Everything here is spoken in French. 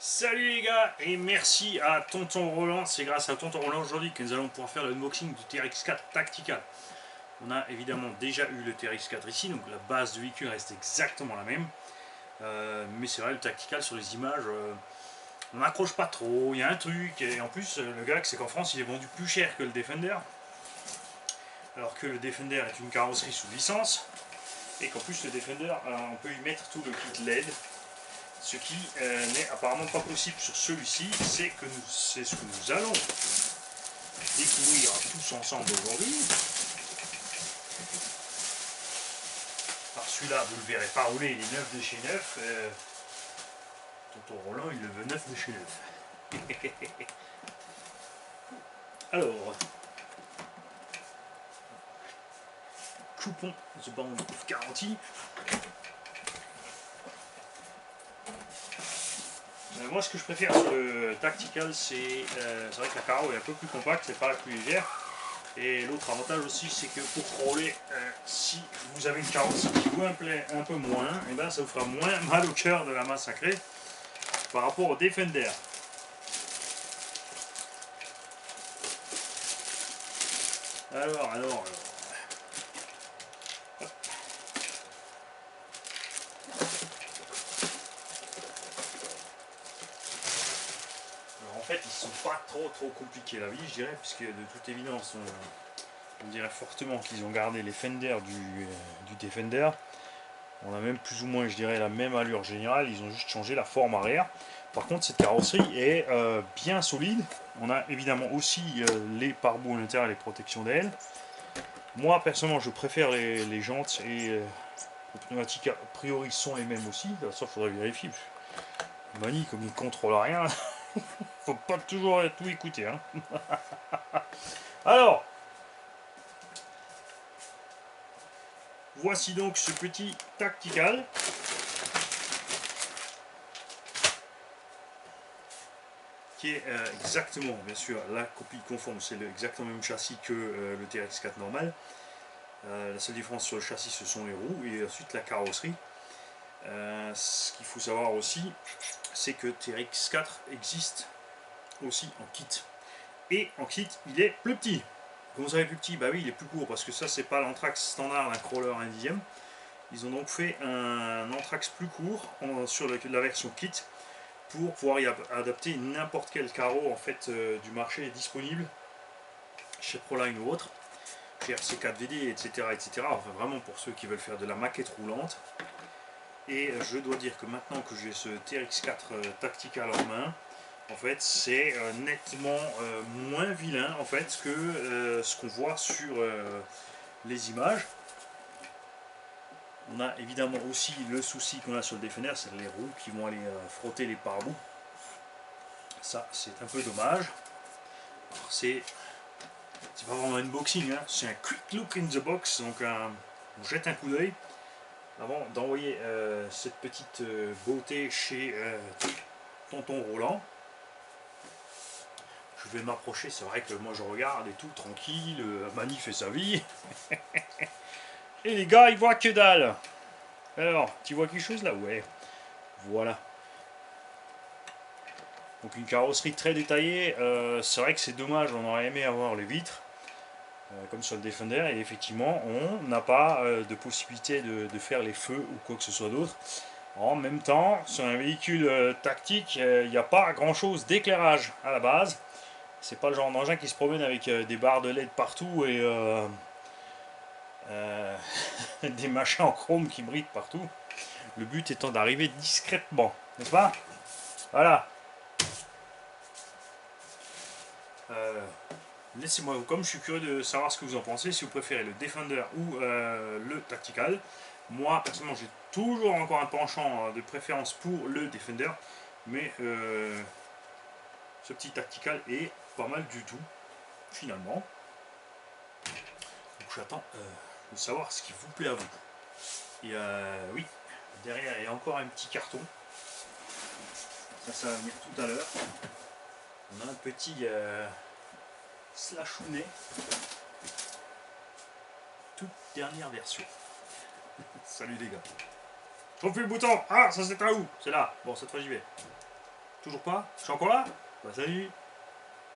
Salut les gars et merci à Tonton Roland, c'est grâce à Tonton Roland aujourd'hui que nous allons pouvoir faire l'unboxing du TRX4 Tactical. On a évidemment déjà eu le TRX4 ici, donc la base du véhicule reste exactement la même. Mais c'est vrai, le Tactical sur les images, on n'accroche pas trop, il y a un truc, et en plus le gag c'est qu'en France il est vendu plus cher que le Defender. Alors que le Defender est une carrosserie sous licence, et qu'en plus le Defender, on peut y mettre tout le kit LED. Ce qui n'est apparemment pas possible sur celui-ci, c'est ce que nous allons découvrir tous ensemble aujourd'hui. Alors celui-là, vous le verrez pas rouler, il est 9 de chez 9. Tonton Roland, il le veut 9 de chez 9. Alors, coupon The Bond of Guarantee. Moi, ce que je préfère sur le Tactical, c'est vrai que la carreau est un peu plus compacte, c'est pas la plus légère. Et l'autre avantage aussi, c'est que pour crawler, si vous avez une carrosserie qui vous plaît un peu moins, et ben ça vous fera moins mal au cœur de la massacrer par rapport au Defender. Alors. En fait, ils sont pas trop compliqués la vie, je dirais, puisque de toute évidence, on dirait fortement qu'ils ont gardé les fenders du Defender. On a même plus ou moins, je dirais, la même allure générale, ils ont juste changé la forme arrière. Par contre, cette carrosserie est bien solide. On a évidemment aussi les pare-boues à l'intérieur et les protections d'ailes. Moi, personnellement, je préfère les jantes et les pneumatiques, a priori, sont les mêmes aussi. Ça, il faudrait vérifier. Mani, comme il ne contrôle rien, faut pas toujours tout écouter. Hein. Alors, voici donc ce petit Tactical. Qui est exactement, bien sûr, la copie conforme, c'est exactement le même châssis que le TRX4 normal. La seule différence sur le châssis, ce sont les roues et ensuite la carrosserie. Ce qu'il faut savoir aussi, c'est que TRX4 existe aussi en kit. Et en kit, il est plus petit. Comment vous savez plus petit? Bah oui, il est plus court parce que ça, c'est pas l'Anthrax standard, un crawler 1/10. Ils ont donc fait un Anthrax plus court sur la version kit, pour pouvoir y adapter n'importe quel carreau en fait du marché disponible chez Proline ou autre, chez RC4VD, etc., etc. Enfin vraiment pour ceux qui veulent faire de la maquette roulante. Et je dois dire que maintenant que j'ai ce TRX4 Tactical en main, en fait c'est nettement moins vilain en fait que ce qu'on voit sur les images. On a évidemment aussi le souci qu'on a sur le Defender, c'est les roues qui vont aller frotter les pare-boues. Ça, c'est un peu dommage. C'est pas vraiment un unboxing, hein. C'est un quick look in the box. Donc, on jette un coup d'œil avant d'envoyer cette petite beauté chez Tonton Roland. Je vais m'approcher. C'est vrai que moi, je regarde et tout, tranquille. Mani fait sa vie. Et les gars, ils voient que dalle. Alors, tu vois quelque chose là? Ouais. Voilà. Donc une carrosserie très détaillée, c'est vrai que c'est dommage, on aurait aimé avoir les vitres, comme sur le Defender, et effectivement on n'a pas de possibilité de faire les feux ou quoi que ce soit d'autre. En même temps, sur un véhicule tactique, il n'y a pas grand chose d'éclairage à la base. C'est pas le genre d'engin qui se promène avec des barres de LED partout et des machins en chrome qui brillent partout. Le but étant d'arriver discrètement, n'est-ce pas? Voilà. Laissez-moi, comme je suis curieux de savoir ce que vous en pensez, si vous préférez le Defender ou le Tactical. Moi, personnellement, j'ai toujours encore un penchant de préférence pour le Defender, mais ce petit Tactical est pas mal du tout, finalement. Donc j'attends de savoir ce qui vous plaît à vous. Et oui, derrière il y a encore un petit carton. Ça va venir tout à l'heure. On a un petit slashounet. Toute dernière version. Salut les gars. Je trouve plus le bouton. Ah, ça c'est un où? C'est là. Bon, cette fois j'y vais. Toujours pas? Je suis encore là? Bah salut!